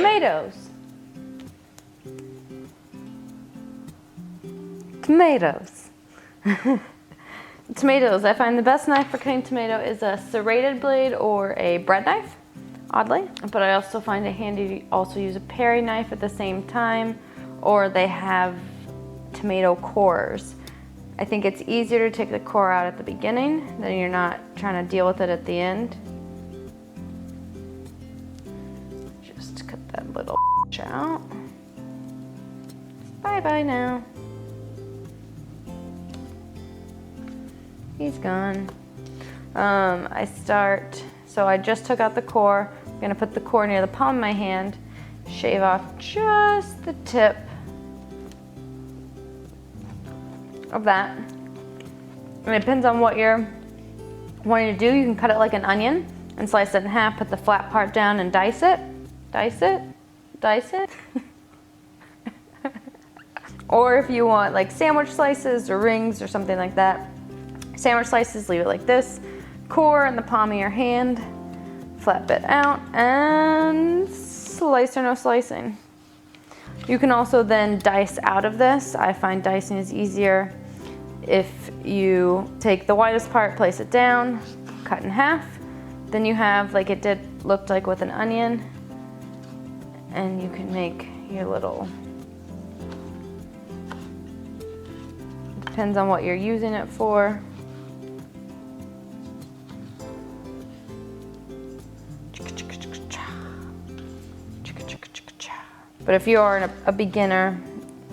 Tomatoes. Tomatoes. Tomatoes. I find the best knife for cutting tomato is a serrated blade or a bread knife, oddly. But I also find it handy to also use a paring knife at the same time, or they have tomato cores. I think it's easier to take the core out at the beginning, then you're not trying to deal with it at the end. Just cut that little out. Bye-bye now. He's gone. So I just took out the core. I'm gonna put the core near the palm of my hand, shave off just the tip of that. And it depends on what you're wanting to do. You can cut it like an onion and slice it in half, put the flat part down and dice it. Dice it, dice it. Or if you want like sandwich slices or rings or something like that. Sandwich slices, leave it like this. Core in the palm of your hand, flat bit out, and slice or no slicing. You can also then dice out of this. I find dicing is easier if you take the widest part, place it down, cut in half. Then you have, like it looked like with an onion, and you can make your little, depends on what you're using it for. But if you are a beginner,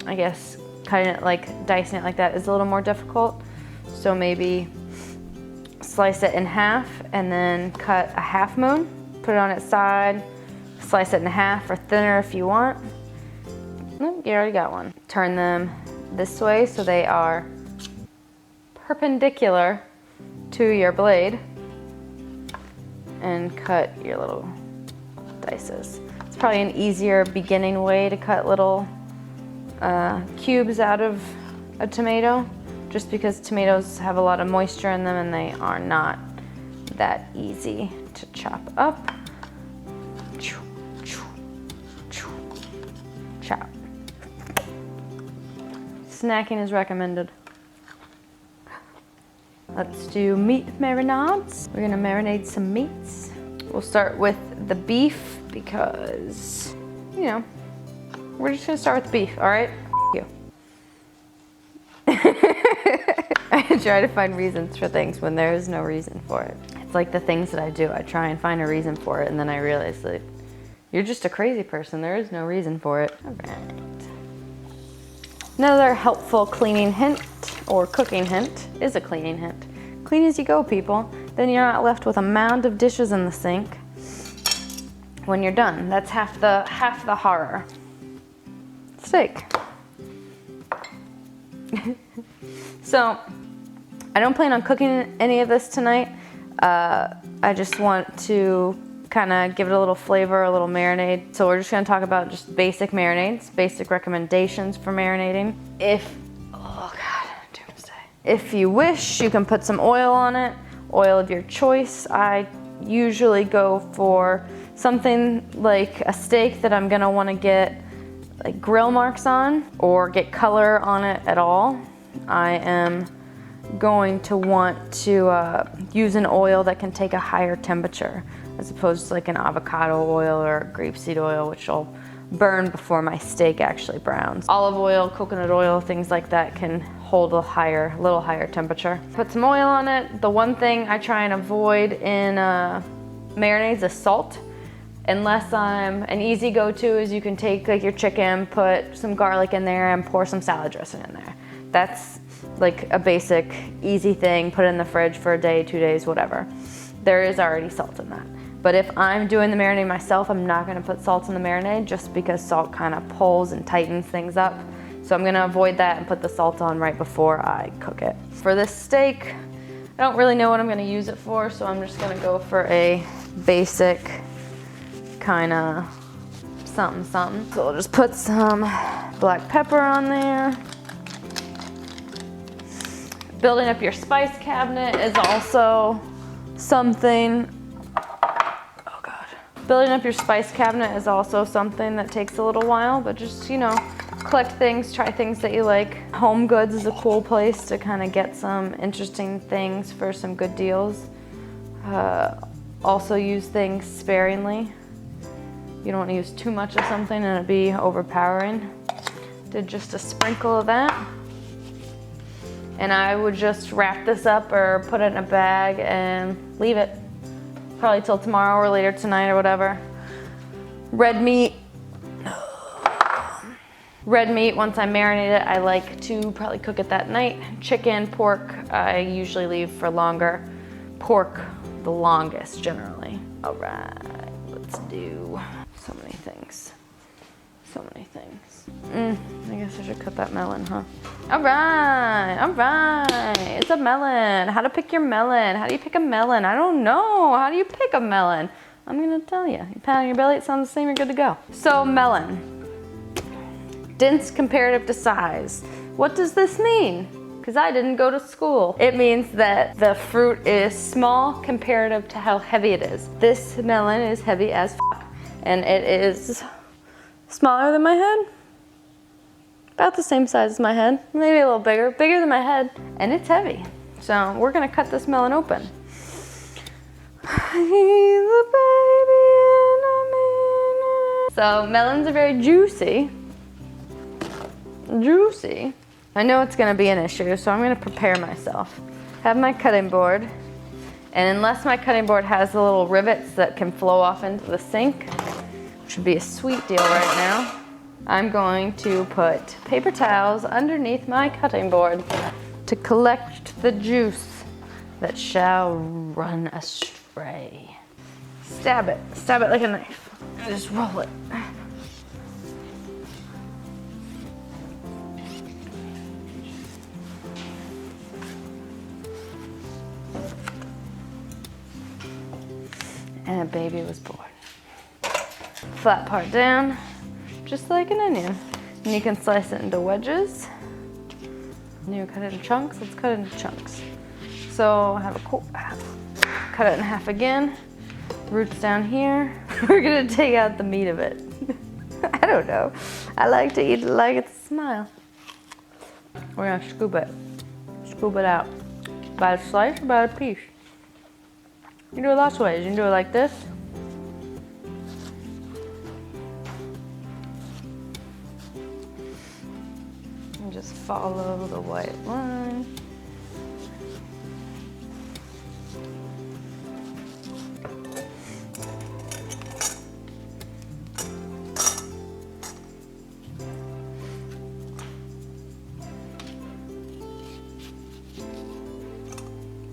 I guess cutting it like, dicing it like that is a little more difficult. So maybe slice it in half and then cut a half moon, put it on its side, slice it in half or thinner if you want. Oh, you already got one. Turn them this way so they are perpendicular to your blade and cut your little dices. It's probably an easier beginning way to cut little cubes out of a tomato, just because tomatoes have a lot of moisture in them and they are not that easy to chop up. Chop. Snacking is recommended. Let's do meat marinades. We're gonna marinate some meats. We'll start with the beef because, you know, we're just gonna start with the beef, all right? You. I try to find reasons for things when there is no reason for it. It's like the things that I do. I try and find a reason for it, and then I realize that you're just a crazy person. There is no reason for it. All right. Another helpful cleaning hint, or cooking hint, is a cleaning hint. Clean as you go, people. Then you're not left with a mound of dishes in the sink when you're done. That's half the horror. Steak. So, I don't plan on cooking any of this tonight. I just want to kind of give it a little flavor, a little marinade. So we're just gonna talk about just basic marinades, basic recommendations for marinating. Oh God, doomsday. If you wish, you can put some oil on it, oil of your choice. I usually go for something like a steak that I'm gonna wanna get like grill marks on or get color on it at all. I am going to want to use an oil that can take a higher temperature as opposed to like an avocado oil or grapeseed oil, which will burn before my steak actually browns. Olive oil, coconut oil, things like that can hold a little higher temperature. Put some oil on it. The one thing I try and avoid in marinades is salt. Unless an easy go-to is you can take like your chicken, put some garlic in there and pour some salad dressing in there. That's like a basic, easy thing. Put it in the fridge for a day, 2 days, whatever. There is already salt in that. But if I'm doing the marinade myself, I'm not gonna put salt in the marinade just because salt kind of pulls and tightens things up. So I'm gonna avoid that and put the salt on right before I cook it. For this steak, I don't really know what I'm gonna use it for, so I'm just gonna go for a basic kind of something. So we'll just put some black pepper on there. Building up your spice cabinet is also something. Oh God. Building up your spice cabinet is also something that takes a little while, but just, you know, collect things, try things that you like. Home Goods is a cool place to kind of get some interesting things for some good deals. Also use things sparingly. You don't want to use too much of something and it be overpowering. Did just a sprinkle of that. And I would just wrap this up or put it in a bag and leave it. Probably till tomorrow or later tonight or whatever. Red meat. Red meat, once I marinate it, I like to probably cook it that night. Chicken, pork, I usually leave for longer. Pork, the longest generally. All right, let's do so many things. So many things. I guess I should cut that melon, huh? All right, it's a melon. How to pick your melon. How do you pick a melon? I don't know. How do you pick a melon? I'm gonna tell you. You pat on your belly, it sounds the same, you're good to go. So melon. Dense comparative to size. What does this mean? Because I didn't go to school. It means that the fruit is small comparative to how heavy it is. This melon is heavy as f, and it is smaller than my head. About the same size as my head, maybe a little bigger than my head, and it's heavy. So we're gonna cut this melon open. So melons are very juicy. I know it's gonna be an issue, so I'm gonna prepare myself. Have my cutting board, and unless my cutting board has the little rivets that can flow off into the sink, which would be a sweet deal right now, I'm going to put paper towels underneath my cutting board to collect the juice that shall run astray. Stab it like a knife, and just roll it. And a baby was born. Flat part down, just like an onion. And you can slice it into wedges. And you cut it in chunks. Let's cut it into chunks. So I have cut it in half again. Roots down here. We're gonna take out the meat of it. I don't know. I like to eat it like it's a smile. We're gonna scoop it out. By a slice or by a piece. You can do it lots of ways. You can do it like this. And just follow the white line.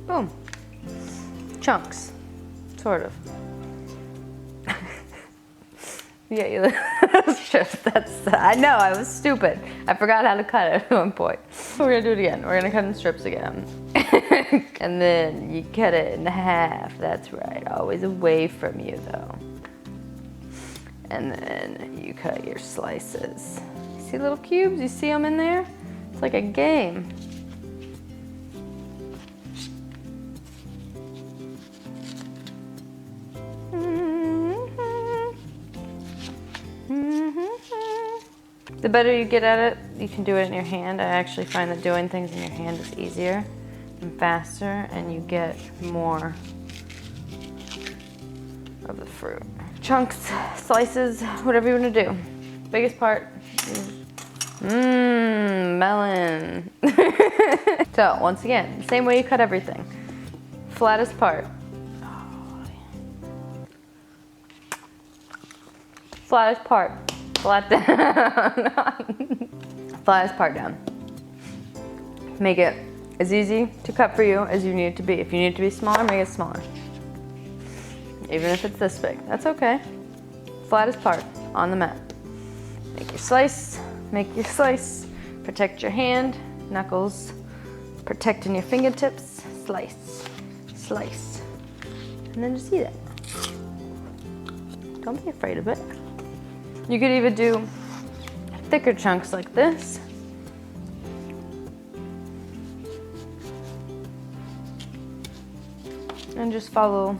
Boom. Chunks, sort of. Yeah, I know, I was stupid. I forgot how to cut it at one point. We're gonna do it again. We're gonna cut in strips again. And then you cut it in half, that's right. Always away from you though. And then you cut your slices. See little cubes, you see them in there? It's like a game. The better you get at it, you can do it in your hand. I actually find that doing things in your hand is easier and faster, and you get more of the fruit. Chunks, slices, whatever you want to do. Biggest part is melon. So once again, same way you cut everything. Flattest part. Flattest part. Flat down. Flattest part down. Make it as easy to cut for you as you need it to be. If you need it to be smaller, make it smaller. Even if it's this big, that's okay. Flattest part on the mat. Make your slice, protect your hand, knuckles, protecting your fingertips, slice, slice. And then just eat it. Don't be afraid of it. You could even do thicker chunks like this. And just follow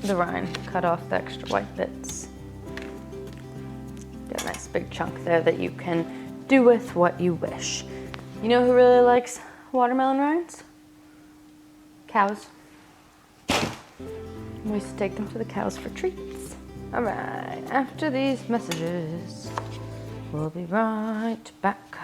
the rind, cut off the extra white bits. Get a nice big chunk there that you can do with what you wish. You know who really likes watermelon rinds? Cows. We used to take them to the cows for treats. All right, after these messages, we'll be right back.